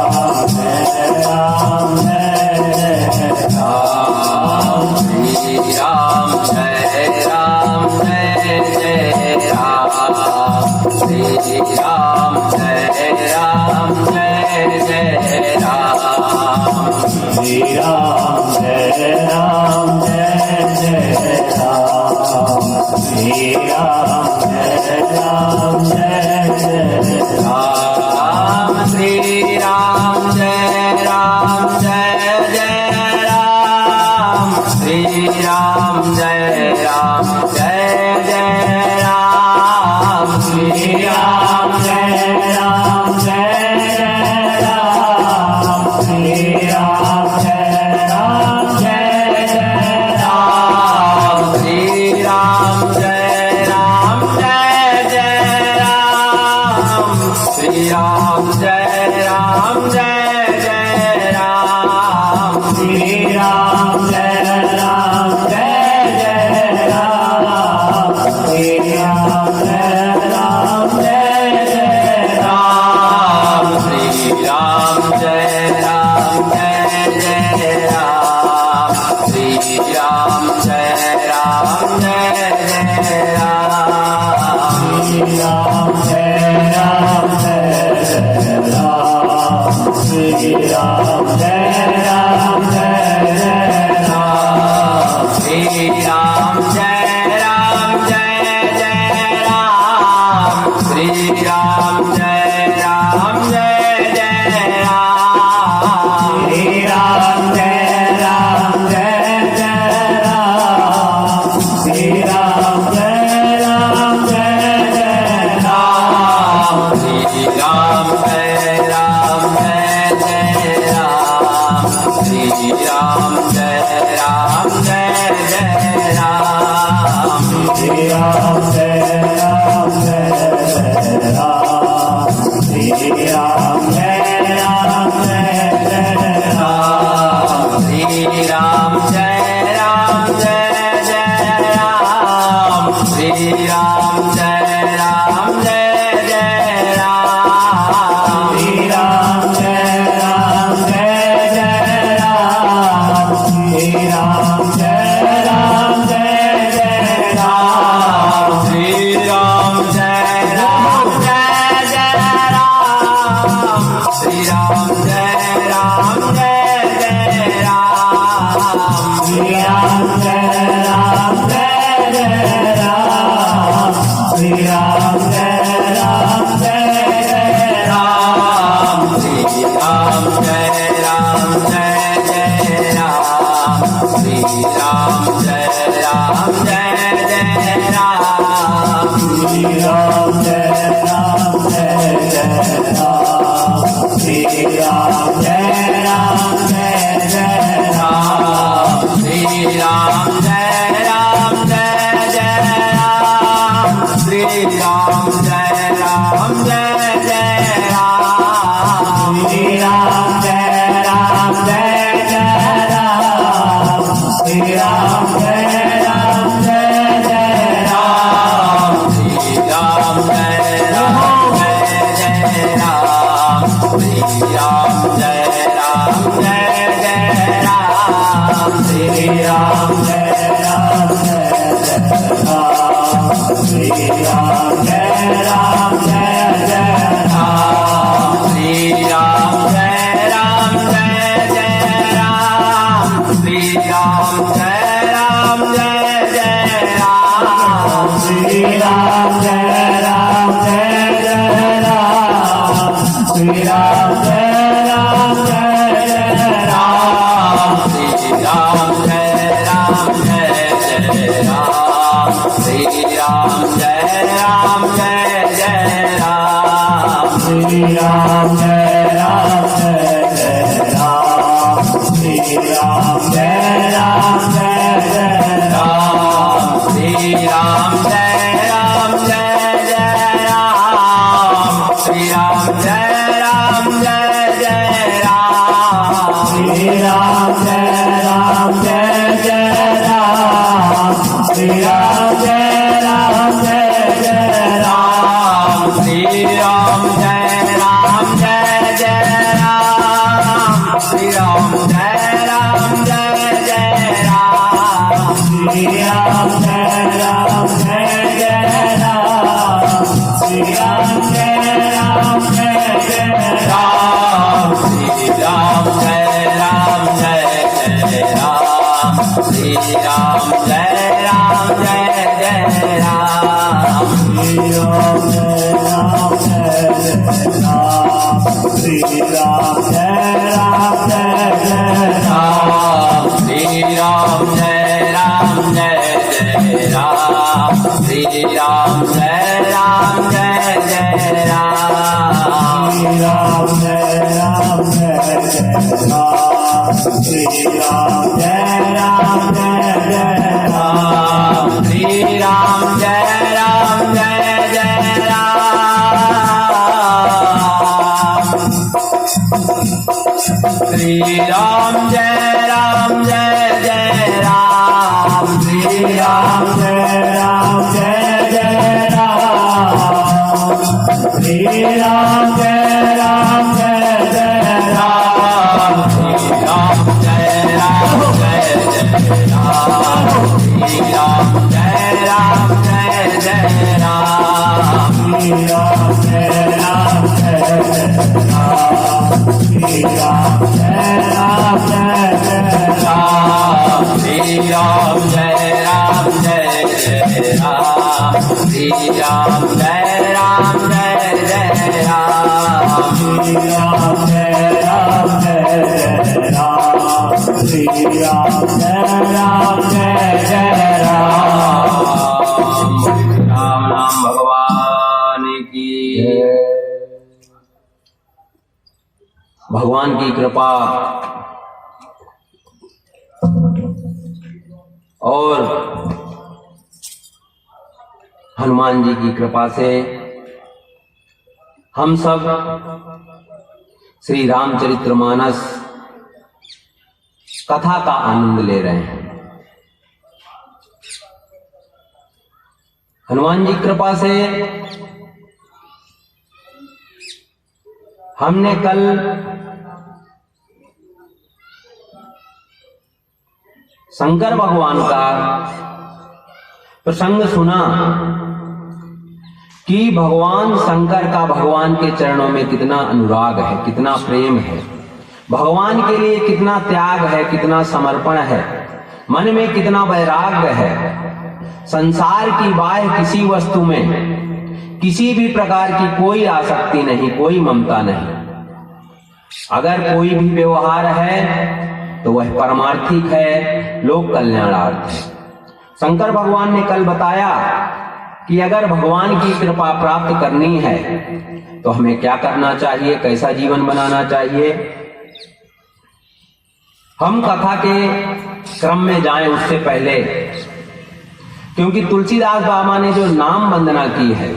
Ram Jai Shri Ram जय राम जय जय राम। श्री राम जय राम जय जय राम। श्री राम जय राम जय जय राम। श्री राम जय राम जय जय राम। श्री राम जय राम जय जय राम। श्री राम जय राम जय जय राम। श्री राम जय राम जय जय राम। श्री राम जय राम जय जय राम। श्री राम जय राम जय जय राम। श्री राम जय राम जय जय राम। श्री राम जय राम जय जय राम। श्री राम जय राम जय जय राम। श्री राम जय राम जय जय राम। श्री राम जय राम जय जय राम। श्री राम जय राम जय जय राम। श्री राम जय राम जय जय राम। श्री राम जय राम जय जय राम। श्री राम जय राम जय जय राम। श्री राम जय राम जय जय राम। राम नाम भगवान की। भगवान की कृपा और हनुमान जी की कृपा से हम सब श्री रामचरितमानस कथा का आनंद ले रहे हैं। हनुमान जी की कृपा से हमने कल शंकर भगवान का प्रसंग सुना कि भगवान शंकर का भगवान के चरणों में कितना अनुराग है, कितना प्रेम है, भगवान के लिए कितना त्याग है, कितना समर्पण है, मन में कितना वैराग्य है। संसार की बाह्य किसी वस्तु में किसी भी प्रकार की कोई आसक्ति नहीं, कोई ममता नहीं। अगर कोई भी व्यवहार है तो वह परमार्थिक है, लोक कल्याणार्थ है। शंकर भगवान ने कल बताया कि अगर भगवान की कृपा प्राप्त करनी है तो हमें क्या करना चाहिए, कैसा जीवन बनाना चाहिए। हम कथा के क्रम में जाएं उससे पहले, क्योंकि तुलसीदास बाबा ने जो नाम वंदना की है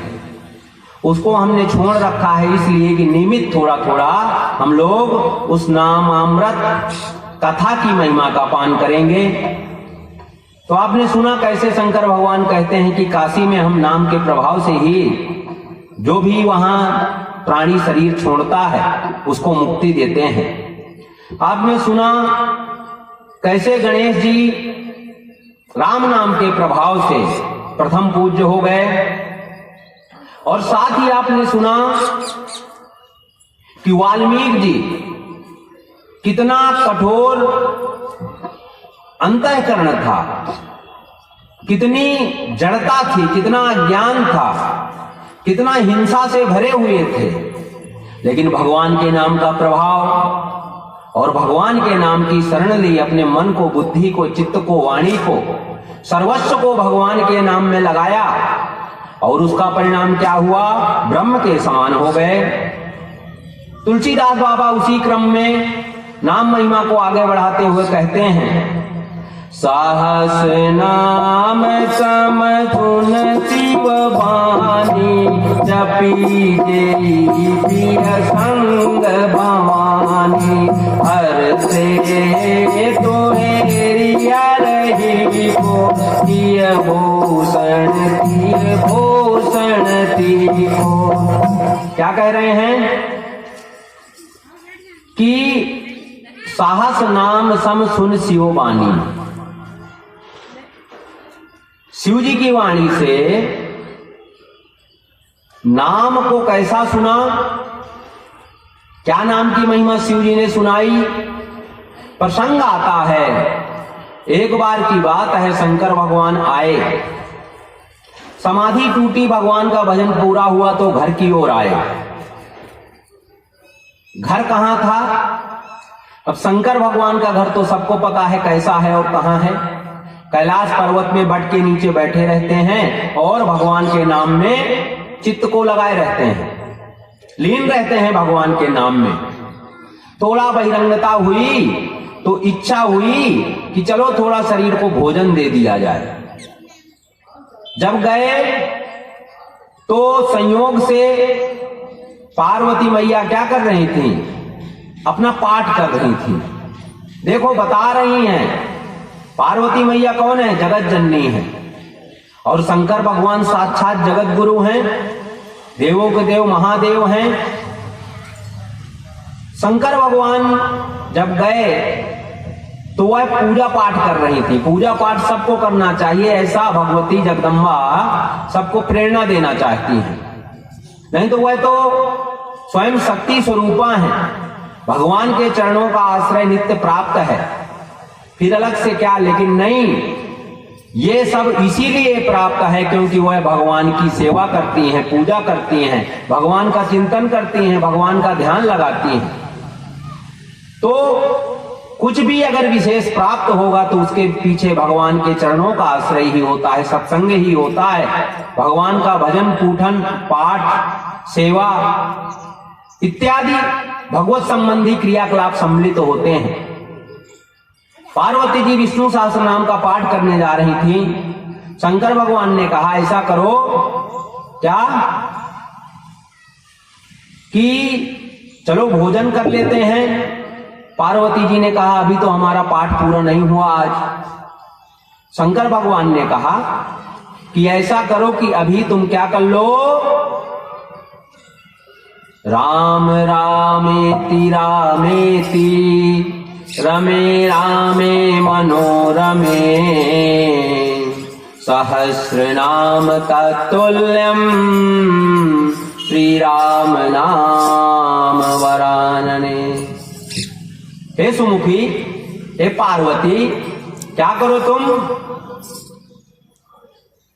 उसको हमने छोड़ रखा है, इसलिए कि नियमित थोड़ा थोड़ा हम लोग उस नाम अमृत कथा की महिमा का पान करेंगे। तो आपने सुना कैसे शंकर भगवान कहते हैं कि काशी में हम नाम के प्रभाव से ही जो भी वहां प्राणी शरीर छोड़ता है उसको मुक्ति देते हैं। आपने सुना कैसे गणेश जी राम नाम के प्रभाव से प्रथम पूज्य हो गए, और साथ ही आपने सुना कि वाल्मीकि जी कितना कठोर अंतःकरण था, कितनी जड़ता थी, कितना अज्ञान था, कितना हिंसा से भरे हुए थे, लेकिन भगवान के नाम का प्रभाव और भगवान के नाम की शरण ली, अपने मन को, बुद्धि को, चित्त को, वाणी को, सर्वस्व को भगवान के नाम में लगाया, और उसका परिणाम क्या हुआ, ब्रह्म के समान हो गए। तुलसीदास बाबा उसी क्रम में नाम महिमा को आगे बढ़ाते हुए कहते हैं, सहस नाम सम धुन शिव बानी, जपी जेई प्रिय संग भवानी, हर से तो रिया रही को, किय भूषण ती को। क्या कह रहे हैं कि साहस नाम सम सुन शिव वाणी, शिव जी की वाणी से नाम को कैसा सुना, क्या नाम की महिमा शिव जी ने सुनाई। प्रसंग आता है एक बार की बात है, शंकर भगवान आए, समाधि टूटी, भगवान का भजन पूरा हुआ तो घर की ओर आए। घर कहां था? अब शंकर भगवान का घर तो सबको पता है कैसा है और कहां है। कैलाश पर्वत में बट के नीचे बैठे रहते हैं और भगवान के नाम में चित्त को लगाए रहते हैं, लीन रहते हैं भगवान के नाम में। थोड़ा बहिरंगता हुई तो इच्छा हुई कि चलो थोड़ा शरीर को भोजन दे दिया जाए। जब गए तो संयोग से पार्वती मैया क्या कर रही थी? अपना पाठ कर रही थी। देखो बता रही हैं, पार्वती मैया कौन है? जगत जननी है। और शंकर भगवान साक्षात जगत गुरु हैं, देवों के देव महादेव हैं। शंकर भगवान जब गए तो वह पूजा पाठ कर रही थी। पूजा पाठ सबको करना चाहिए, ऐसा भगवती जगदम्बा सबको प्रेरणा देना चाहती हैं। नहीं तो वह तो स्वयं शक्ति स्वरूपा है, भगवान के चरणों का आश्रय नित्य प्राप्त है, फिर अलग से क्या। लेकिन नहीं, ये सब इसीलिए प्राप्त है क्योंकि वह भगवान की सेवा करती हैं, पूजा करती हैं, भगवान का चिंतन करती हैं, भगवान का ध्यान लगाती हैं। तो कुछ भी अगर विशेष प्राप्त होगा तो उसके पीछे भगवान के चरणों का आश्रय ही होता है, सत्संग ही होता है, भगवान का भजन पूठन पाठ सेवा इत्यादि भगवत संबंधी क्रियाकलाप सम्मिलित होते हैं। पार्वती जी विष्णु सहस्त्र नाम का पाठ करने जा रही थी। शंकर भगवान ने कहा ऐसा करो क्या कि चलो भोजन कर लेते हैं। पार्वती जी ने कहा अभी तो हमारा पाठ पूरा नहीं हुआ आज। शंकर भगवान ने कहा कि ऐसा करो कि अभी तुम क्या कर लो, राम रामेति रामेति रमे रामे मनोरमे सहस्रनाम तत्तुल्यम श्री राम नाम वरानने। हे सुमुखी, हे पार्वती, क्या करो तुम?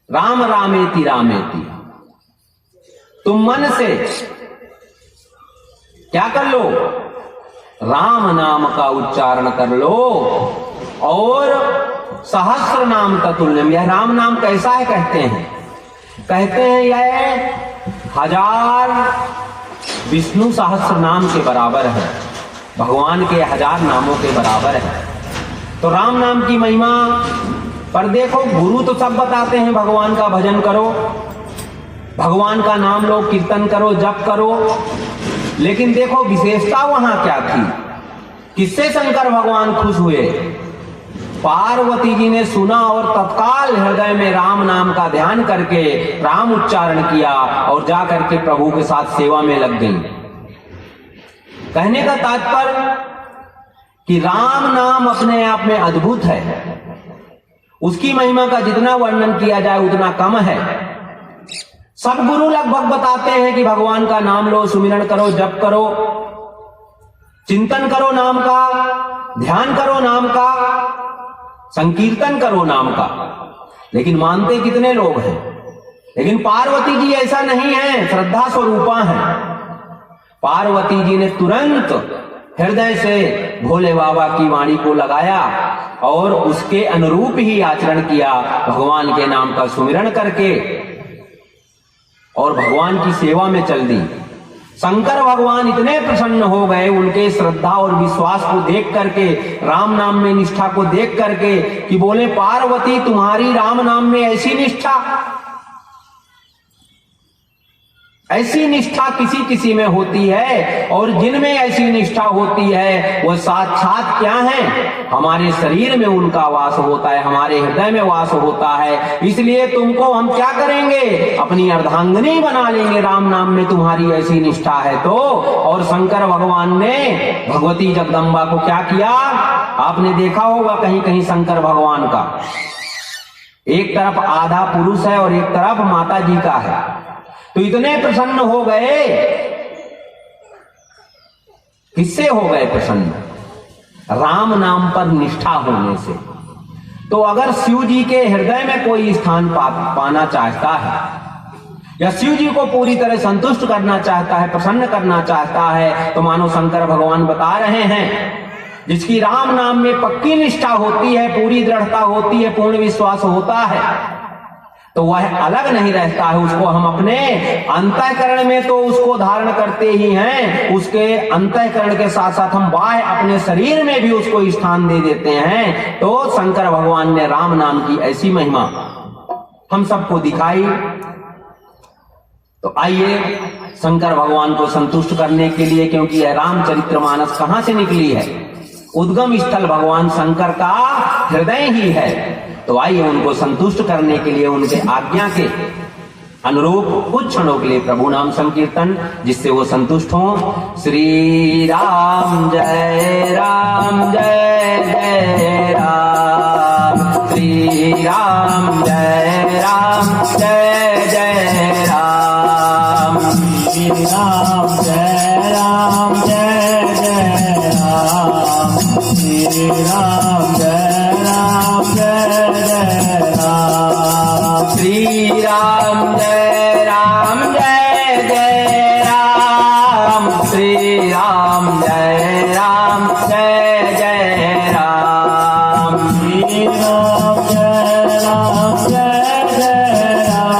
राम रामेति रामेति, तुम मन से क्या कर लो? राम नाम का उच्चारण कर लो। और सहस्र नाम का तुल्यम, यह राम नाम कैसा है? कहते हैं यह 1000 विष्णु सहस्र नाम के बराबर है, भगवान के 1000 नामों के बराबर है। तो राम नाम की महिमा पर देखो, गुरु तो सब बताते हैं भगवान का भजन करो, भगवान का नाम लो, कीर्तन करो, जप करो, लेकिन देखो विशेषता वहां क्या थी? किससे शंकर भगवान खुश हुए? पार्वती जी ने सुना और तत्काल हृदय में राम नाम का ध्यान करके राम उच्चारण किया और जा करके प्रभु के साथ सेवा में लग गई। कहने का तात्पर्य कि राम नाम अपने आप में अद्भुत है, उसकी महिमा का जितना वर्णन किया जाए उतना कम है। सब गुरु लगभग बताते हैं कि भगवान का नाम लो, सुमिरन करो, जप करो, चिंतन करो नाम का, ध्यान करो नाम का, संकीर्तन करो नाम का, लेकिन मानते कितने लोग हैं? लेकिन पार्वती जी ऐसा नहीं है, श्रद्धा स्वरूपा है। पार्वती जी ने तुरंत हृदय से भोले बाबा की वाणी को लगाया और उसके अनुरूप ही आचरण किया, भगवान के नाम का सुमिरन करके और भगवान की सेवा में चल दी। शंकर भगवान इतने प्रसन्न हो गए उनके श्रद्धा और विश्वास को देख करके, राम नाम में निष्ठा को देख करके, कि बोले पार्वती तुम्हारी राम नाम में ऐसी निष्ठा, ऐसी निष्ठा किसी किसी में होती है, और जिनमें ऐसी निष्ठा होती है वह साक्षात क्या है? हमारे शरीर में उनका वास होता है, हमारे हृदय में वास होता है। इसलिए तुमको हम क्या करेंगे? अपनी अर्धांगिनी बना लेंगे राम नाम में तुम्हारी ऐसी निष्ठा है तो। और शंकर भगवान ने भगवती जगदम्बा को क्या किया? आपने देखा होगा कहीं कहीं शंकर भगवान का एक तरफ आधा पुरुष है और एक तरफ माता जी का है। तो इतने प्रसन्न हो गए, किससे हो गए प्रसन्न? राम नाम पर निष्ठा होने से। तो अगर शिव जी के हृदय में कोई स्थान पाना चाहता है या शिव जी को पूरी तरह संतुष्ट करना चाहता है, प्रसन्न करना चाहता है, तो मानो शंकर भगवान बता रहे हैं जिसकी राम नाम में पक्की निष्ठा होती है, पूरी दृढ़ता होती है, पूर्ण विश्वास होता है, तो वह अलग नहीं रहता है। उसको हम अपने अंतःकरण में तो उसको धारण करते ही हैं, उसके अंतःकरण के साथ साथ हम बाह्य अपने शरीर में भी उसको स्थान दे देते हैं। तो शंकर भगवान ने राम नाम की ऐसी महिमा हम सबको दिखाई। तो आइए शंकर भगवान को संतुष्ट करने के लिए, क्योंकि यह रामचरितमानस कहां से निकली है, उद्गम स्थल भगवान शंकर का हृदय ही है। तो आइए उनको संतुष्ट करने के लिए उनके आज्ञा के अनुरूप कुछ क्षणों के लिए प्रभु नाम संकीर्तन, जिससे वो संतुष्ट हों। श्री राम जय राम जय जय राम, श्री राम जय राम जय जय राम, श्री राम जय राम जय जय राम, श्री राम जय राम जय जय राम, श्री राम जय राम जय जय राम, श्री राम जय राम जय जय राम, श्री राम जय राम जय जय राम,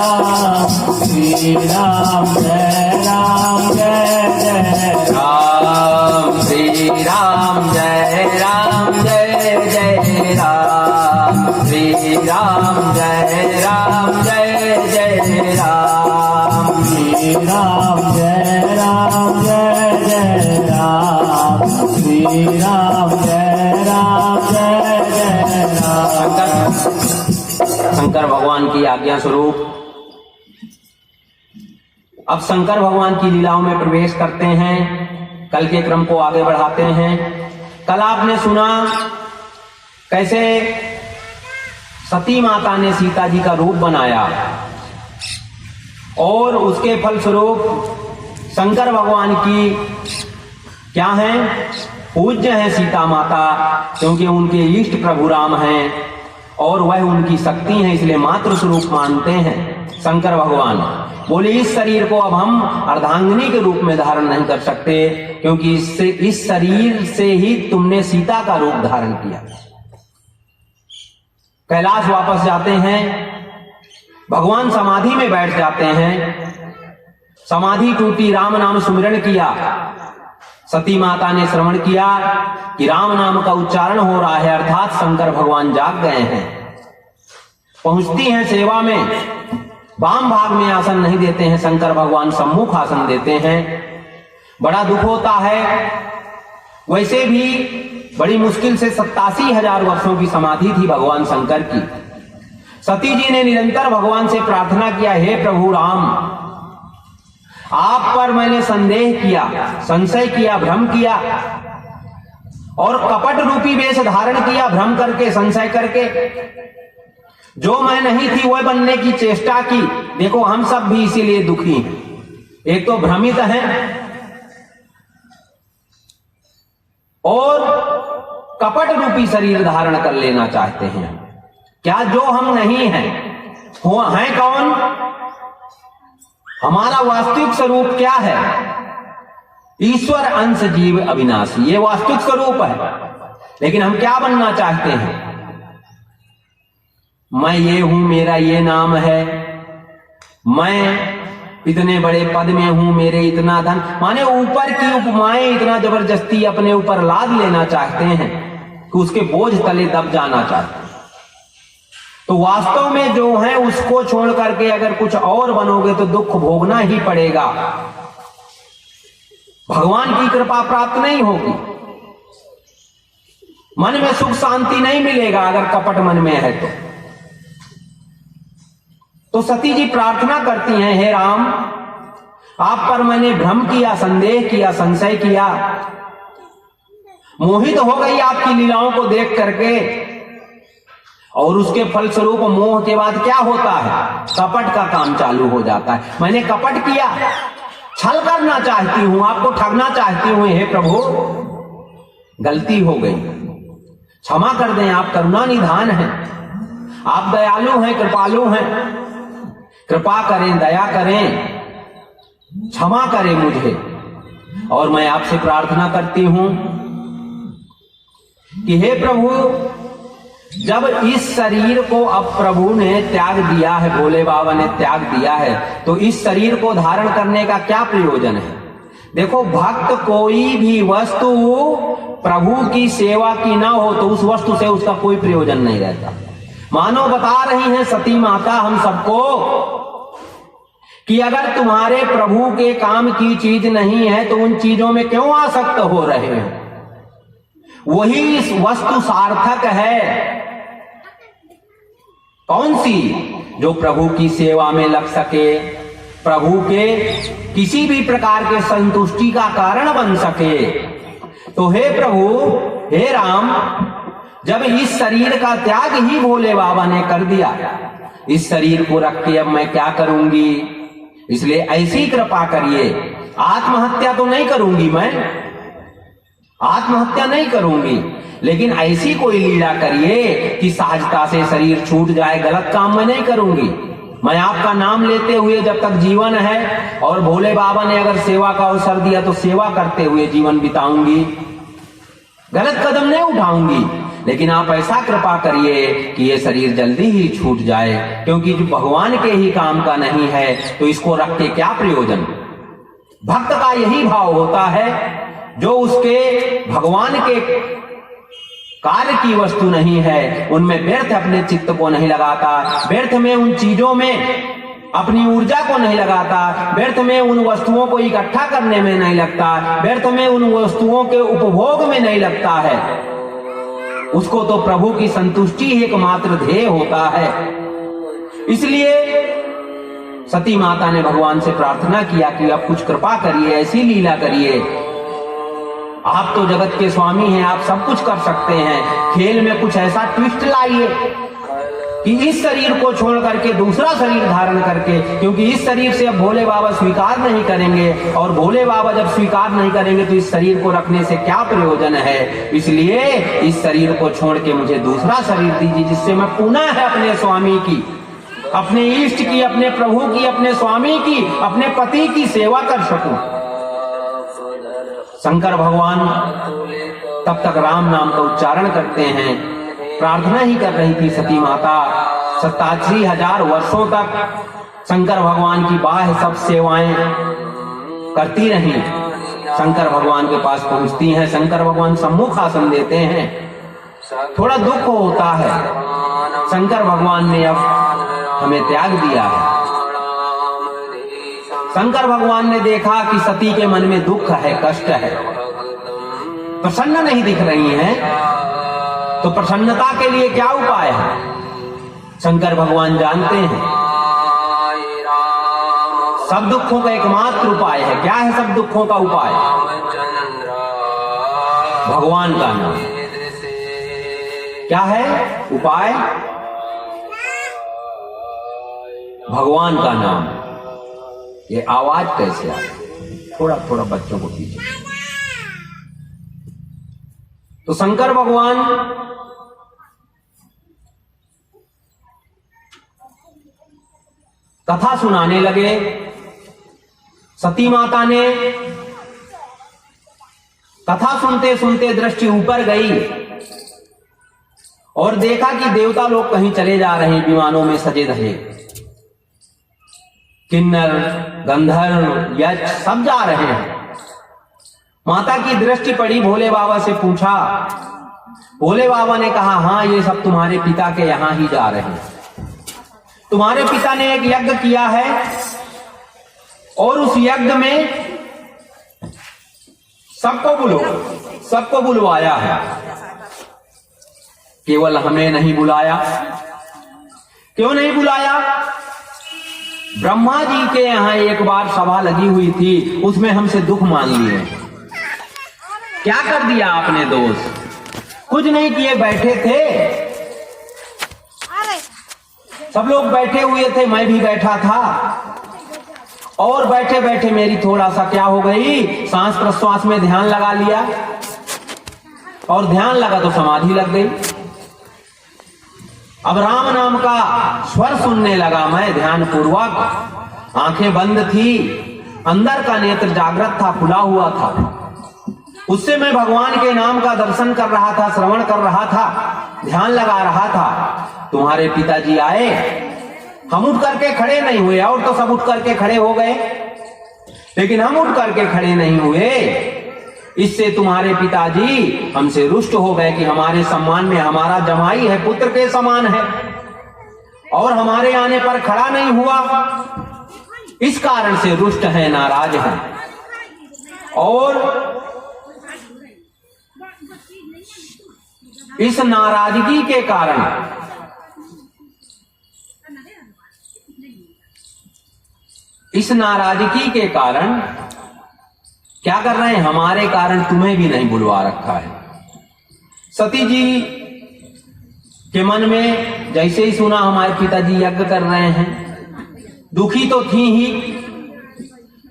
श्री राम जय राम जय जय राम, श्री राम जय राम जय जय राम, श्री राम जय राम जय जय राम, श्री राम जय राम जय जय राम, श्री राम जय राम जय जय राम। शंकर भगवान की आज्ञा स्वरूप अब शंकर भगवान की लीलाओं में प्रवेश करते हैं। कल के क्रम को आगे बढ़ाते हैं। कल आपने सुना कैसे सती माता ने सीता जी का रूप बनाया और उसके फलस्वरूप शंकर भगवान की क्या है, पूज्य है सीता माता, क्योंकि उनके इष्ट प्रभु राम हैं और वह उनकी शक्ति है, इसलिए मातृ स्वरूप मानते हैं शंकर भगवान। बोले इस शरीर को अब हम अर्धांगिनी के रूप में धारण नहीं कर सकते, क्योंकि इस शरीर से ही तुमने सीता का रूप धारण किया। कैलाश वापस जाते हैं, भगवान समाधि में बैठ जाते हैं। समाधि टूटी, राम नाम सुमिरन किया। सती माता ने श्रवण किया कि राम नाम का उच्चारण हो रहा है, अर्थात शंकर भगवान जाग गए हैं। पहुंचती हैं सेवा में, वाम भाग में आसन नहीं देते हैं, शंकर भगवान सम्मुख आसन देते हैं। बड़ा दुख होता है। वैसे भी बड़ी मुश्किल से 87,000 वर्षों की समाधि थी भगवान शंकर की। सती जी ने निरंतर भगवान से प्रार्थना किया, हे प्रभु राम, आप पर मैंने संदेह किया, संशय किया, भ्रम किया और कपट रूपी वेश धारण किया, भ्रम करके, संशय करके। जो मैं नहीं थी वह बनने की चेष्टा की। देखो हम सब भी इसीलिए दुखी हैं। एक तो भ्रमित हैं और कपट रूपी शरीर धारण कर लेना चाहते हैं। क्या जो हम नहीं हैं, वो हैं कौन? हमारा वास्तविक स्वरूप क्या है? ईश्वर अंश जीव अविनाशी, ये वास्तविक स्वरूप है। लेकिन हम क्या बनना चाहते हैं? मैं ये हूं, मेरा ये नाम है, मैं इतने बड़े पद में हूं, मेरे इतना धन, माने ऊपर की उपमाएं इतना जबरदस्ती अपने ऊपर लाद लेना चाहते हैं कि उसके बोझ तले दब जाना चाहते हैं। तो वास्तव में जो है उसको छोड़ करके अगर कुछ और बनोगे तो दुख भोगना ही पड़ेगा, भगवान की कृपा प्राप्त नहीं होगी, मन में सुख शांति नहीं मिलेगा अगर कपट मन में है तो सती जी प्रार्थना करती हैं, हे राम, आप पर मैंने भ्रम किया, संदेह किया, संशय किया, मोहित हो गई आपकी लीलाओं को देख करके। और उसके फलस्वरूप मोह के बाद क्या होता है? कपट का काम चालू हो जाता है। मैंने कपट किया, छल करना चाहती हूं, आपको ठगना चाहती हूं, हे प्रभु गलती हो गई, क्षमा कर दें, आप करुणा निधान हैं, आप दयालु हैं, कृपालु हैं, कृपा करें, दया करें, क्षमा करें मुझे। और मैं आपसे प्रार्थना करती हूं कि हे प्रभु, जब इस शरीर को अब प्रभु ने त्याग दिया है, भोले बाबा ने त्याग दिया है, तो इस शरीर को धारण करने का क्या प्रयोजन है? देखो, भक्त कोई भी वस्तु प्रभु की सेवा की ना हो तो उस वस्तु से उसका कोई प्रयोजन नहीं रहता। मानो बता रही हैं सती माता हम सबको कि अगर तुम्हारे प्रभु के काम की चीज नहीं है तो उन चीजों में क्यों आसक्त हो रहे हो? वही इस वस्तु सार्थक है। कौन सी? जो प्रभु की सेवा में लग सके, प्रभु के किसी भी प्रकार के संतुष्टि का कारण बन सके। तो हे प्रभु, हे राम, जब इस शरीर का त्याग ही भोले बाबा ने कर दिया, इस शरीर को रख के अब मैं क्या करूंगी? इसलिए ऐसी कृपा करिए। आत्महत्या तो नहीं करूंगी, मैं आत्महत्या नहीं करूंगी, लेकिन ऐसी कोई लीला करिए कि सहजता से शरीर छूट जाए। गलत काम मैं नहीं करूंगी। मैं आपका नाम लेते हुए जब तक जीवन है और भोले बाबा ने अगर सेवा का अवसर दिया तो सेवा करते हुए जीवन बिताऊंगी, गलत कदम नहीं उठाऊंगी। लेकिन आप ऐसा कृपा करिए कि ये शरीर जल्दी ही छूट जाए, क्योंकि जो भगवान के ही काम का नहीं है तो इसको रख के क्या प्रयोजन? भक्त का यही भाव होता है, जो उसके भगवान के कार्य की वस्तु नहीं है उनमें व्यर्थ अपने चित्त को नहीं लगाता, व्यर्थ में उन चीजों में अपनी ऊर्जा को नहीं लगाता, व्यर्थ में उन वस्तुओं को इकट्ठा करने में नहीं लगता, व्यर्थ में उन वस्तुओं के उपभोग में नहीं लगता है। उसको तो प्रभु की संतुष्टि ही एकमात्र ध्येय होता है। इसलिए सती माता ने भगवान से प्रार्थना किया कि अब कुछ कृपा करिए, ऐसी लीला करिए। आप तो जगत के स्वामी हैं, आप सब कुछ कर सकते हैं। खेल में कुछ ऐसा ट्विस्ट लाइए कि इस शरीर को छोड़ करके दूसरा शरीर धारण करके, क्योंकि इस शरीर से अब भोले बाबा स्वीकार नहीं करेंगे, और भोले बाबा जब स्वीकार नहीं करेंगे तो इस शरीर को रखने से क्या प्रयोजन है। इसलिए इस शरीर को छोड़ के मुझे दूसरा शरीर दीजिए, जिससे मैं पुनः है अपने स्वामी की, अपने इष्ट की, अपने प्रभु की, अपने स्वामी की, अपने पति की सेवा कर सकूं। शंकर भगवान तब तक राम नाम का उच्चारण करते हैं। प्रार्थना ही कर रही थी सती माता। 87,000 वर्षों तक शंकर भगवान की बाह्य सब सेवाएं करती रही। शंकर भगवान के पास पहुंचती हैं, शंकर भगवान सम्मुख आसन देते हैं। थोड़ा दुख होता है, शंकर भगवान ने अब हमें त्याग दिया है। शंकर भगवान ने देखा कि सती के मन में दुख है, कष्ट है, प्रसन्न नहीं दिख रही हैं, तो प्रसन्नता के लिए क्या उपाय है? शंकर भगवान जानते हैं सब दुखों का एकमात्र उपाय है। क्या है सब दुखों का उपाय? भगवान का नाम। क्या है उपाय? भगवान का नाम। ये आवाज कैसे आ रही? थोड़ा थोड़ा बच्चों को पीछे। तो शंकर भगवान कथा सुनाने लगे। सती माता ने कथा सुनते सुनते दृष्टि ऊपर गई और देखा कि देवता लोग कहीं चले जा रहे हैं, विमानों में सजे धजे। किन्नर, गंधर्व, यक्ष सब जा रहे हैं। माता की दृष्टि पड़ी, भोले बाबा से पूछा। भोले बाबा ने कहा, हाँ ये सब तुम्हारे पिता के यहां ही जा रहे हैं। तुम्हारे पिता ने एक यज्ञ किया है और उस यज्ञ में सबको बुलवाया है, केवल हमें नहीं बुलाया। क्यों नहीं बुलाया? ब्रह्मा जी के यहां एक बार सभा लगी हुई थी, उसमें हमसे दुख मान लिए। क्या कर दिया आपने दोस्त? कुछ नहीं किए, बैठे थे, सब लोग बैठे हुए थे, मैं भी बैठा था, और बैठे बैठे मेरी थोड़ा सा क्या हो गई, सांस प्रश्वास में ध्यान लगा लिया। और ध्यान लगा तो समाधि लग गई। अब राम नाम का स्वर सुनने लगा मैं ध्यान पूर्वक, आंखें बंद थी, अंदर का नेत्र जागृत था, खुला हुआ था। उससे मैं भगवान के नाम का दर्शन कर रहा था, श्रवण कर रहा था, ध्यान लगा रहा था। तुम्हारे पिताजी आए, हम उठ करके खड़े नहीं हुए, और तो सब उठ करके खड़े हो गए, लेकिन हम उठ करके खड़े नहीं हुए। इससे तुम्हारे पिताजी हमसे रुष्ट हो गए कि हमारे सम्मान में हमारा जमाई है, पुत्र के समान है, और हमारे आने पर खड़ा नहीं हुआ। इस कारण से रुष्ट है, नाराज है। और इस नाराजगी के कारण क्या कर रहे हैं, हमारे कारण तुम्हें भी नहीं बुलवा रखा है। सती जी के मन में जैसे ही सुना हमारे पिताजी यज्ञ कर रहे हैं, दुखी तो थी ही।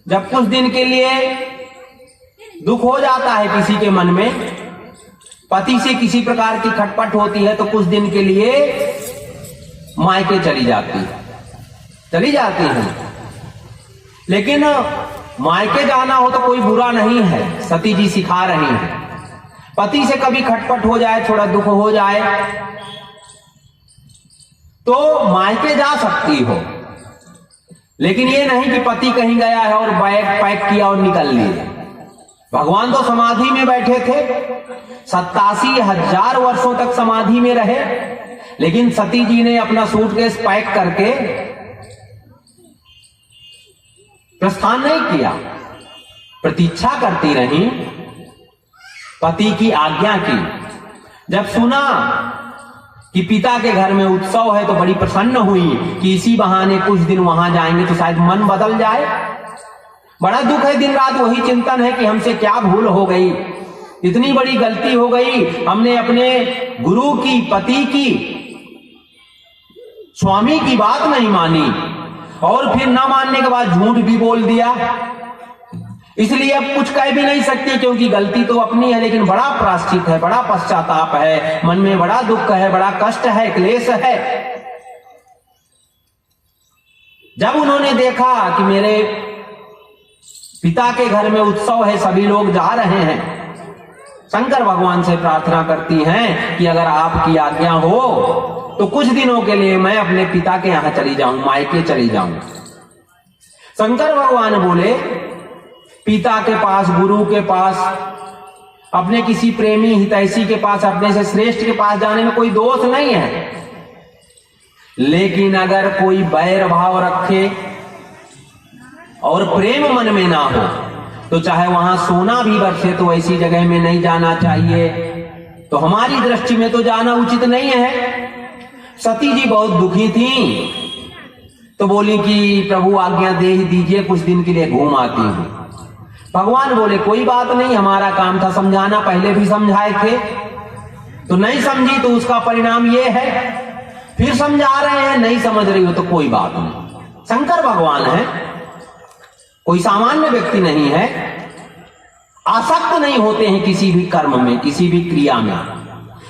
जब कुछ दिन के लिए दुख हो जाता है किसी के मन में, पति से किसी प्रकार की खटपट होती है, तो कुछ दिन के लिए मायके चली जाती है। लेकिन मायके जाना हो तो कोई बुरा नहीं है, सती जी सिखा रही हैं। पति से कभी खटपट हो जाए, थोड़ा दुख हो जाए, तो मायके जा सकती हो, लेकिन ये नहीं कि पति कहीं गया है और बैग पैक किया और निकल लिए। भगवान तो समाधि में बैठे थे, 87,000 वर्षों तक समाधि में रहे, लेकिन सती जी ने अपना सूटकेस पैक करके प्रस्थान नहीं किया, प्रतीक्षा करती रही पति की आज्ञा की। जब सुना कि पिता के घर में उत्सव है तो बड़ी प्रसन्न हुई कि इसी बहाने कुछ दिन वहां जाएंगे तो शायद मन बदल जाए। बड़ा दुख है, दिन रात वही चिंतन है कि हमसे क्या भूल हो गई, इतनी बड़ी गलती हो गई, हमने अपने गुरु की, पति की, स्वामी की बात नहीं मानी, और फिर ना मानने के बाद झूठ भी बोल दिया। इसलिए अब कुछ कह भी नहीं सकती, क्योंकि गलती तो अपनी है, लेकिन बड़ा प्रायश्चित है, बड़ा पश्चाताप है, मन में बड़ा दुख है, बड़ा कष्ट है, क्लेश है। जब उन्होंने देखा कि मेरे पिता के घर में उत्सव है, सभी लोग जा रहे हैं, शंकर भगवान से प्रार्थना करती हैं कि अगर आपकी आज्ञा हो तो कुछ दिनों के लिए मैं अपने पिता के यहां चली जाऊं, मायके चली जाऊं। शंकर भगवान बोले, पिता के पास, गुरु के पास, अपने किसी प्रेमी हितैषी के पास, अपने से श्रेष्ठ के पास जाने में कोई दोष नहीं है, लेकिन अगर कोई बैर भाव रखे और प्रेम मन में ना हो तो चाहे वहां सोना भी बरसे तो ऐसी जगह में नहीं जाना चाहिए। तो हमारी दृष्टि में तो जाना उचित नहीं है। सती जी बहुत दुखी थी, तो बोली कि प्रभु आज्ञा दे ही दीजिए, कुछ दिन के लिए घूम आती हूं। भगवान बोले कोई बात नहीं, हमारा काम था समझाना, पहले भी समझाए थे, तो नहीं समझी तो उसका परिणाम ये है, फिर समझा रहे हैं, नहीं समझ रही हो तो कोई बात नहीं। शंकर भगवान है, कोई सामान्य व्यक्ति नहीं है, आसक्त नहीं होते हैं किसी भी कर्म में, किसी भी क्रिया में,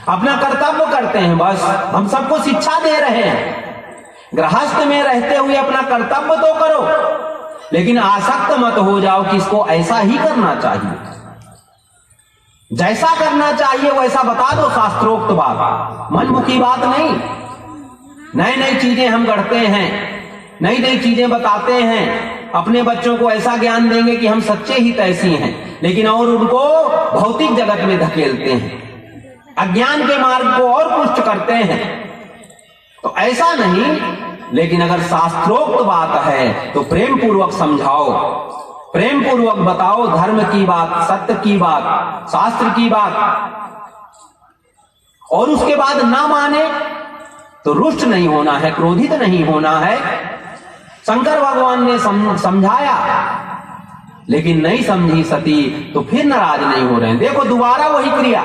अपना कर्तव्य करते हैं। बस हम सबको शिक्षा दे रहे हैं, गृहस्थ में रहते हुए अपना कर्तव्य तो करो, लेकिन आसक्त मत हो जाओ कि इसको ऐसा ही करना चाहिए, जैसा करना चाहिए वैसा बता दो, शास्त्रोक्त बात, मनमुखी बात नहीं। नई नई चीजें हम गढ़ते हैं, नई नई चीजें बताते हैं, अपने बच्चों को ऐसा ज्ञान देंगे कि हम सच्चे ही तैसी हैं, लेकिन और उनको भौतिक जगत में धकेलते हैं, अज्ञान के मार्ग को और पुष्ट करते हैं। तो ऐसा नहीं, लेकिन अगर शास्त्रोक्त बात है तो प्रेम पूर्वक समझाओ, प्रेम पूर्वक बताओ, धर्म की बात, सत्य की बात, शास्त्र की बात, और उसके बाद ना माने तो रुष्ट नहीं होना है, क्रोधित नहीं होना है। शंकर भगवान ने समझाया, लेकिन नहीं समझी सती, तो फिर नाराज नहीं हो रहे हैं। देखो दोबारा वही क्रिया,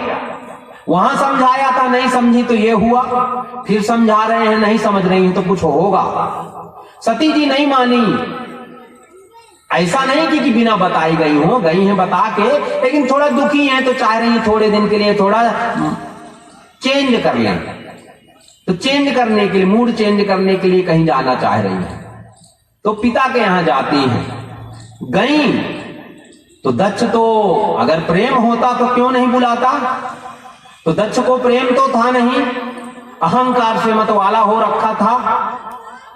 वहां समझाया था, नहीं समझी तो ये हुआ, फिर समझा रहे हैं, नहीं समझ रही हैं तो कुछ होगा। सती जी नहीं मानी, ऐसा नहीं कि बिना बताई गई हैं बता के, लेकिन थोड़ा दुखी हैं तो चाह रही हैं थोड़े दिन के लिए थोड़ा चेंज कर लें। तो चेंज करने के लिए, मूड चेंज करने के लिए कहीं जाना चाह रही हैं, तो पिता के यहां जाती हैं। गई तो दक्ष तो अगर प्रेम होता तो क्यों नहीं बुलाता, तो दक्ष को प्रेम तो था नहीं, अहंकार से मतवाला हो रखा था।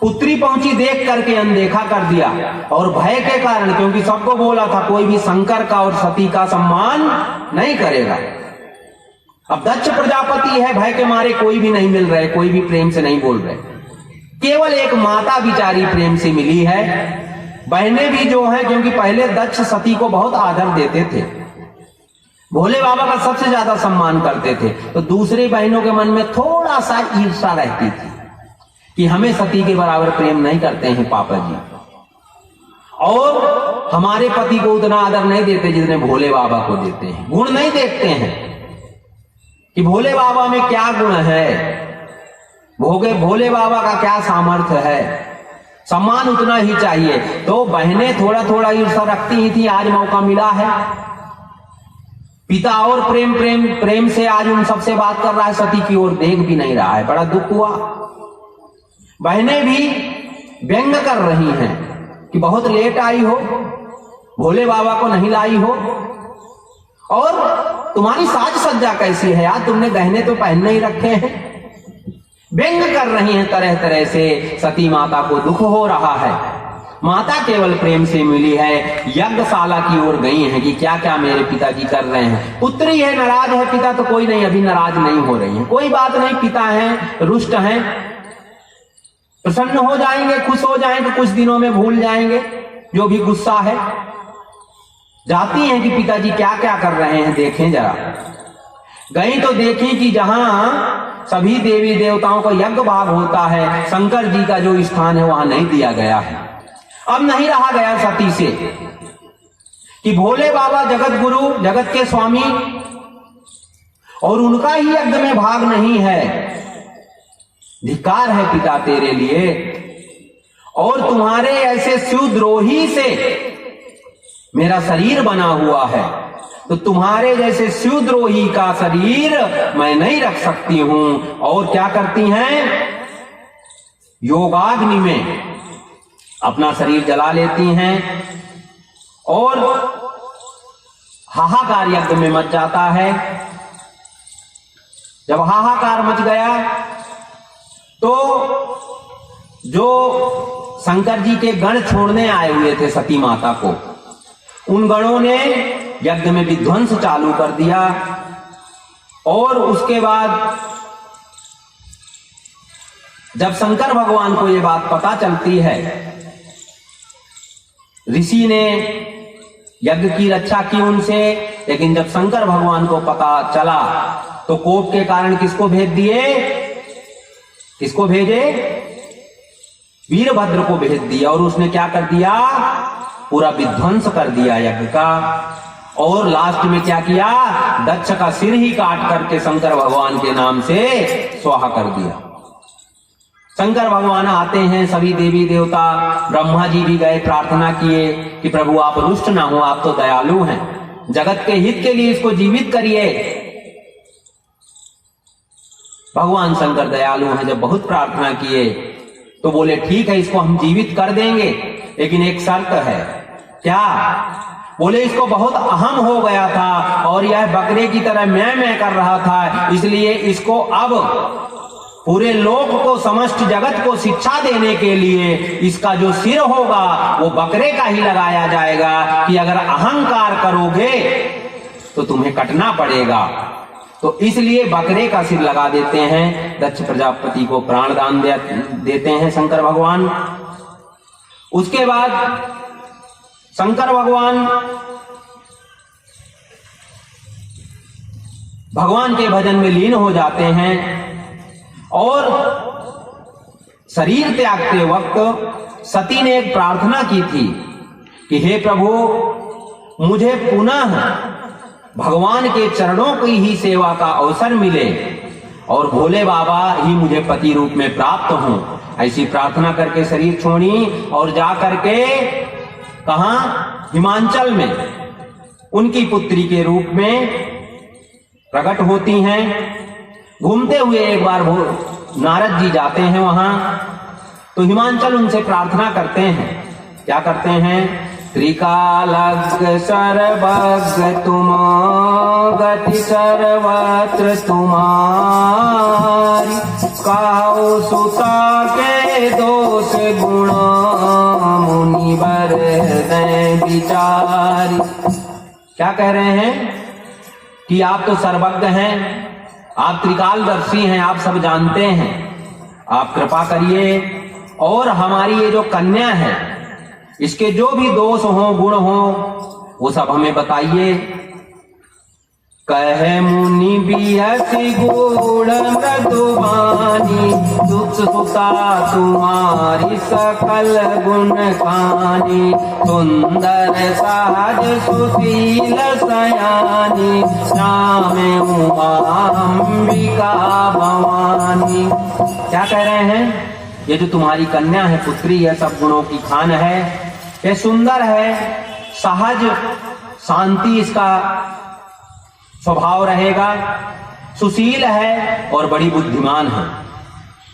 पुत्री पहुंची देख करके अनदेखा कर दिया, और भय के कारण, क्योंकि सबको बोला था कोई भी शंकर का और सती का सम्मान नहीं करेगा। अब दक्ष प्रजापति है, भय के मारे कोई भी नहीं मिल रहे, कोई भी प्रेम से नहीं बोल रहे, केवल एक माता बिचारी प्रेम से मिली है। बहनें भी जो हैं, क्योंकि पहले दक्ष सती को बहुत आदर देते थे, भोले बाबा का सबसे ज्यादा सम्मान करते थे, तो दूसरी बहनों के मन में थोड़ा सा ईर्ष्या रहती थी कि हमें सती के बराबर प्रेम नहीं करते हैं पापा जी, और हमारे पति को उतना आदर नहीं देते जितने भोले बाबा को देते हैं। गुण नहीं देखते हैं कि भोले बाबा में क्या गुण है, भोले बाबा का क्या सामर्थ्य है, सम्मान उतना ही चाहिए। तो बहनें थोड़ा थोड़ा ईर्ष्या रखती ही थी, आज मौका मिला है। पिता और प्रेम से आज उन सबसे बात कर रहा है, सती की ओर देख भी नहीं रहा है, बड़ा दुख हुआ। बहनें भी व्यंग कर रही हैं कि बहुत लेट आई हो, भोले बाबा को नहीं लाई हो, और तुम्हारी साज सज्जा कैसी है यार, तुमने गहने तो पहनने ही रखे हैं। व्यंग कर रही हैं तरह तरह से। सती माता को दुख हो रहा है, माता केवल प्रेम से मिली है, यज्ञशाला की ओर गई हैं कि क्या क्या मेरे पिताजी कर रहे हैं। पुत्री है, नाराज है, पिता तो कोई नहीं, अभी नाराज नहीं हो रही है, कोई बात नहीं, पिता हैं, रुष्ट हैं, प्रसन्न हो जाएंगे, खुश हो जाएंगे, कुछ दिनों में भूल जाएंगे जो भी गुस्सा है। जाती हैं कि पिताजी क्या क्या कर रहे हैं देखें जरा। गई तो देखी कि जहां सभी देवी देवताओं का यज्ञ भाग होता है, शंकर जी का जो स्थान है वहां नहीं दिया गया है। अब नहीं रहा गया सती से कि भोले बाबा जगत गुरु, जगत के स्वामी, और उनका ही यज्ञ में भाग नहीं है। धिक्कार है पिता तेरे लिए, और तुम्हारे ऐसे शिवद्रोही से मेरा शरीर बना हुआ है, तो तुम्हारे जैसे शिवद्रोही का शरीर मैं नहीं रख सकती हूं। और क्या करती हैं, योगाग्नि में अपना शरीर जला लेती हैं, और हाहाकार यज्ञ में मच जाता है। जब हाहाकार मच गया तो जो शंकर जी के गण छोड़ने आए हुए थे सती माता को, उन गणों ने यज्ञ में विध्वंस चालू कर दिया। और उसके बाद जब शंकर भगवान को यह बात पता चलती है, ऋषि ने यज्ञ की रक्षा की उनसे, लेकिन जब शंकर भगवान को पता चला तो कोप के कारण किसको भेज दिए, किसको भेजे, वीरभद्र को भेज दिया। और उसने क्या कर दिया, पूरा विध्वंस कर दिया यज्ञ का। और लास्ट में क्या किया, दक्ष का सिर ही काट करके शंकर भगवान के नाम से स्वाहा कर दिया। शंकर भगवान आते हैं, सभी देवी देवता, ब्रह्मा जी भी गए, प्रार्थना किए कि प्रभु आप रुष्ट ना हो, आप तो दयालु हैं, जगत के हित के लिए इसको जीवित करिए। भगवान शंकर दयालु हैं, जब बहुत प्रार्थना किए तो बोले ठीक है इसको हम जीवित कर देंगे, लेकिन एक शर्त है। क्या? बोले इसको बहुत अहम हो गया था और यह बकरे की तरह मैं कर रहा था, इसलिए इसको अब पूरे लोक को, समस्त जगत को शिक्षा देने के लिए इसका जो सिर होगा वो बकरे का ही लगाया जाएगा कि अगर अहंकार करोगे तो तुम्हें कटना पड़ेगा। तो इसलिए बकरे का सिर लगा देते हैं। दक्ष प्रजापति को प्राण दान देते हैं शंकर भगवान। उसके बाद शंकर भगवान के भजन में लीन हो जाते हैं और शरीर त्यागते वक्त सती ने एक प्रार्थना की थी कि हे प्रभु मुझे पुनः भगवान के चरणों की ही सेवा का अवसर मिले और भोले बाबा ही मुझे पति रूप में प्राप्त हों। ऐसी प्रार्थना करके शरीर छोड़ी और जा करके कहाँ? हिमांचल में उनकी पुत्री के रूप में प्रकट होती हैं। घूमते हुए एक बार वो नारद जी जाते हैं वहां, तो हिमांचल उनसे प्रार्थना करते हैं। क्या करते हैं? त्रिकालज्ञ सर्वज्ञ तुम, गति सर्वत्र तुम्हारी, काहू सुता के दोष गुण, मुनिवर हृदय विचारी। क्या कह रहे हैं? कि आप तो सर्वज्ञ हैं, आप त्रिकालदर्शी हैं, आप सब जानते हैं, आप कृपा करिए और हमारी ये जो कन्या है इसके जो भी दोष हो, गुण हो, वो सब हमें बताइए। कहे मुनि बिहसी गुण मृदुवानी, दुख सुता तुम्हारी सकल गुण खानी, सुंदर सहज सुशील सयानी, नाम उमा अंबिका भवानी। क्या कह रहे हैं? ये जो तुम्हारी कन्या है, पुत्री है, सब गुणों की खान है, ये सुंदर है, सहज शांति इसका स्वभाव रहेगा, सुशील है और बड़ी बुद्धिमान है।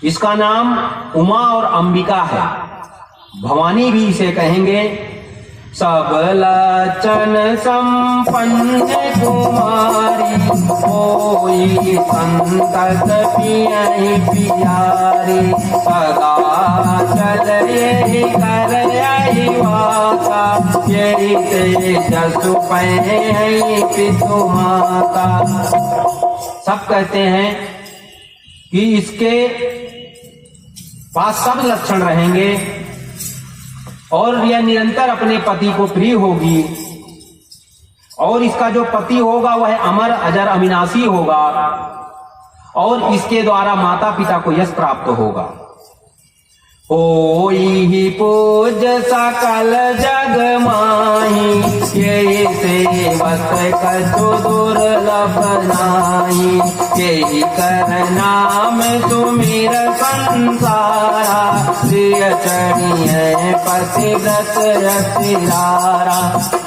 इसका नाम उमा और अंबिका है, भवानी भी इसे कहेंगे। सब लक्षण संपन्न कुमारी, कोई संकट पियहि पियारी, सदा चल यही कर यही वासा, यही तेजसु पहि पितु माता। सब कहते हैं कि इसके पास सब लक्षण रहेंगे और यह निरंतर अपने पति को प्रिय होगी, और इसका जो पति होगा वह अमर अजर अविनाशी होगा, और इसके द्वारा माता पिता को यश प्राप्त होगा। होई पूज्य सकल जग माही, यही सेवक कछु दुर्लभ नाही, यही कर नाम सुमिर संसारा, प्रिय चढ़िए पतिव्रत रसिलारा।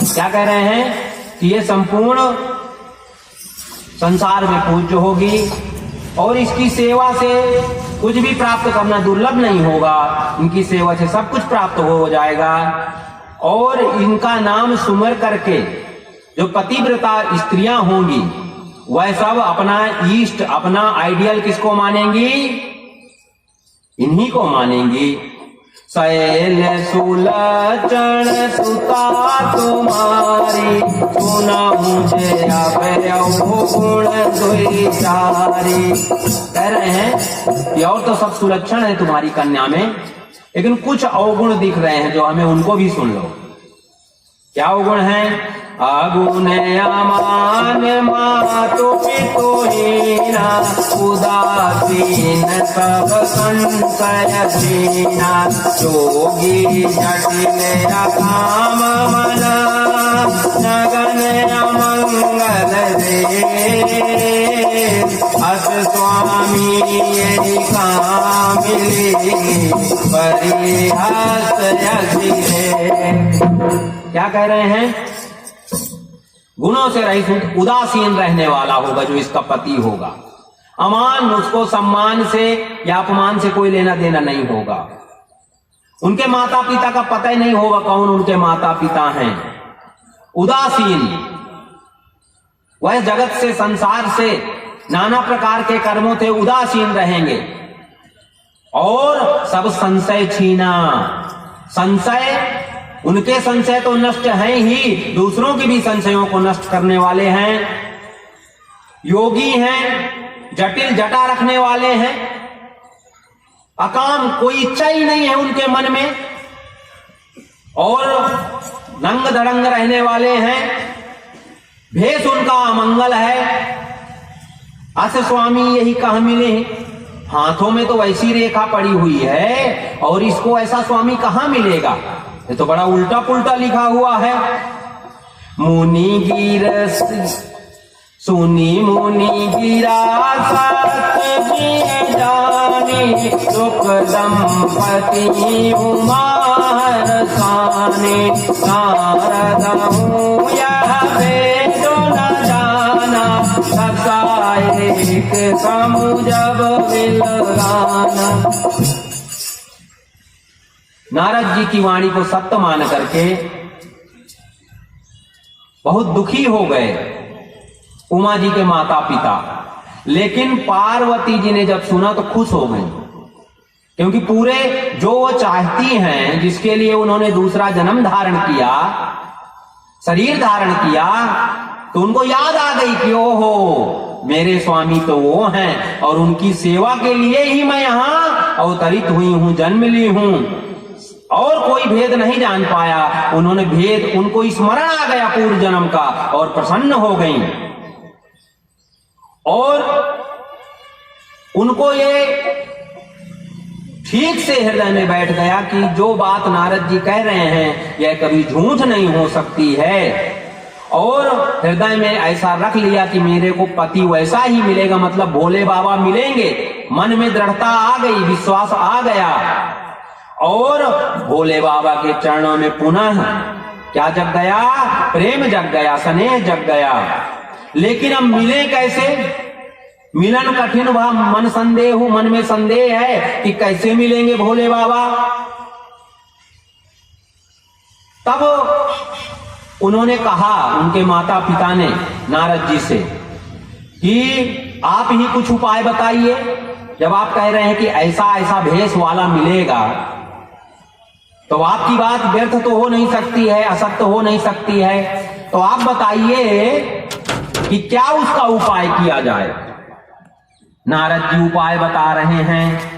क्या कह रहे हैं? कि ये संपूर्ण संसार में पूज्य होगी और इसकी सेवा से कुछ भी प्राप्त करना दुर्लभ नहीं होगा, इनकी सेवा से सब कुछ प्राप्त हो जाएगा। और इनका नाम सुमर करके जो पतिव्रता स्त्रियां होंगी वह सब अपना इष्ट, अपना आइडियल किसको मानेंगी? इन्हीं को मानेंगी। शैल सुलचन सुता तुम्हारी, सुनहु जे अवयव गुण दुईचारी। कह रहे हैं कि और तो सब सुलक्षण है तुम्हारी कन्या में, लेकिन कुछ अवगुण दिख रहे हैं जो हमें उनको भी सुन लो। क्या अवगुण है? अगुण अमान मातु पितुहीना, उदासीन सब संशयहीना, जोगी जटिल अकाम मना, नगन अमंगल दे, अस स्वामी यही कामिली, परिहास यसी। क्या कह रहे हैं? गुणों से रहित उदासीन रहने वाला होगा जो इसका पति होगा। अमान, उसको सम्मान से या अपमान से कोई लेना देना नहीं होगा। उनके माता पिता का पता ही नहीं होगा कौन उनके माता पिता हैं। उदासीन, वह जगत से, संसार से, नाना प्रकार के कर्मों से उदासीन रहेंगे। और सब संशय छीना, संशय, उनके संशय तो नष्ट हैं ही, दूसरों के भी संशयों को नष्ट करने वाले हैं। योगी हैं, जटिल जटा रखने वाले हैं, अकाम, कोई इच्छा ही नहीं है उनके मन में, और नंग दड़ंग रहने वाले हैं। भेष उनका अमंगल है। अस स्वामी यही कहाँ मिले? हाथों में तो वैसी रेखा पड़ी हुई है और इसको ऐसा स्वामी कहाँ मिलेगा? ये तो बड़ा उल्टा पुल्टा लिखा हुआ है। मुनि गिर सुनी मुनि गिरा सत जानी, सुख दंपति उमा हरसाने, नारद हूँ यह वेद न जाना, ससा एक समु जब विलगाना। नारद जी की वाणी को सत्य मान करके बहुत दुखी हो गए उमा जी के माता पिता, लेकिन पार्वती जी ने जब सुना तो खुश हो गई, क्योंकि पूरे जो वो चाहती हैं, जिसके लिए उन्होंने दूसरा जन्म धारण किया, शरीर धारण किया, तो उनको याद आ गई कि ओहो मेरे स्वामी तो वो हैं और उनकी सेवा के लिए ही मैं यहां अवतरित हुई हूं, जन्म ली हूं, और कोई भेद नहीं जान पाया। उन्होंने भेद, उनको स्मरण आ गया पूर्व जन्म का और प्रसन्न हो गई। और उनको ये ठीक से हृदय में बैठ गया कि जो बात नारद जी कह रहे हैं यह कभी झूठ नहीं हो सकती है, और हृदय में ऐसा रख लिया कि मेरे को पति वैसा ही मिलेगा, मतलब भोले बाबा मिलेंगे। मन में दृढ़ता आ गई, विश्वास आ गया, और भोले बाबा के चरणों में पुनः क्या जग गया? प्रेम जग गया, स्नेह जग गया। लेकिन अब मिले कैसे? मिलन कठिन हुआ, मन में संदेह है कि कैसे मिलेंगे भोले बाबा। तब उन्होंने कहा, उनके माता पिता ने नारद जी से, कि आप ही कुछ उपाय बताइए। जब आप कह रहे हैं कि ऐसा ऐसा भेष वाला मिलेगा, तो आपकी बात व्यर्थ तो हो नहीं सकती है, असत्य हो नहीं सकती है, तो आप बताइए कि क्या उसका उपाय किया जाए। नारद जी उपाय बता रहे हैं